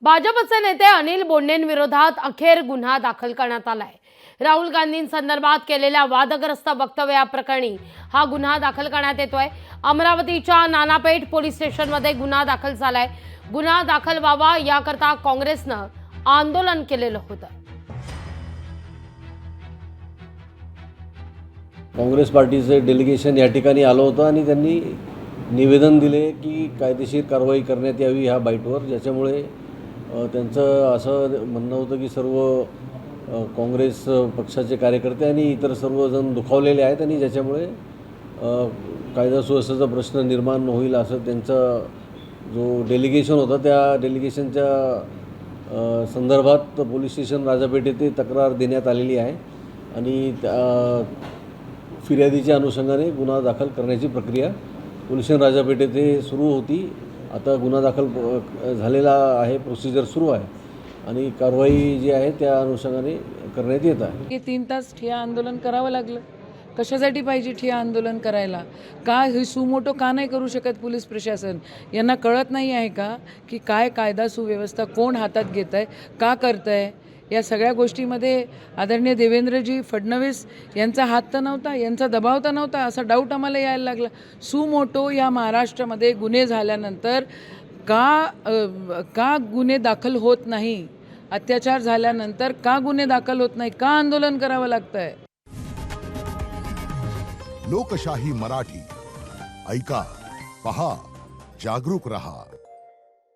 भाजपचे नेते अनिल बोंडेंविरोधात अखेर गुन्हा दाखल करण्यात आलाय। राहुल गांधींसंदर्भात केलेल्या वादग्रस्त वक्तव्याप्रकरणी हा गुन्हा दाखल करण्यात येतोय। अमरावतीच्या नानापेठ पोलीस स्टेशनमध्ये गुन्हा दाखल झालाय। गुन्हा दाखल व्हावा याकरता काँग्रेसनं आंदोलन केलेलं होतं। काँग्रेस पार्टीचे डेलिगेशन या ठिकाणी आलं होतं आणि त्यांनी निवेदन दिले की कायदेशीर कारवाई करण्यात यावी ह्या बाईटवर, ज्याच्यामुळे त्यांचं असं म्हणणं होतं की सर्व काँग्रेस पक्षाचे कार्यकर्ते आणि इतर सर्वजण दुखावलेले आहेत आणि ज्याच्यामुळे कायदा सुव्यवस्थेचा प्रश्न निर्माण होईल असं त्यांचा जो डेलिगेशन होता त्या डेलिगेशनच्या संदर्भात पोलीस स्टेशन राजापेठ येथे तक्रार देण्यात आलेली आहे आणि फिर्यादीच्या अनुषंगाने गुन्हा दाखल करण्याची प्रक्रिया पोलीस स्टेशन राजापेठ येथे सुरू होती। आता गुन्हा दाखल झालेला आहे, प्रोसिजर सुरू आहे आणि कारवाई जी आहे त्या अनुषंगाने करण्यात येत आहे। की 3 तास ठिय्या आंदोलन करावं लागलं। कशासाठी पाहिजे ठिय्या आंदोलन करायला? का हे सुमोटो का नाही करू शकत पोलीस प्रशासन? यांना कळत नाही आहे का की काय कायदा सुव्यवस्था कोण हातात घेत आहे, का करत आहे? या सगळ्या गोष्टीमध्ये आदरणीय देवेंद्रजी फडणवीस यांचा हात तर नव्हता, यांचा दबाव तर नव्हता, असा डाऊट आम्हाला यायला लागला। सुमोटो या महाराष्ट्रामध्ये गुन्हे झाल्यानंतर का गुन्हे दाखल होत नाही? अत्याचार झाल्यानंतर का गुन्हे दाखल होत नाही? का आंदोलन करावं लागतंय? लोकशाही मराठी ऐका, पहा, जागरूक रहा।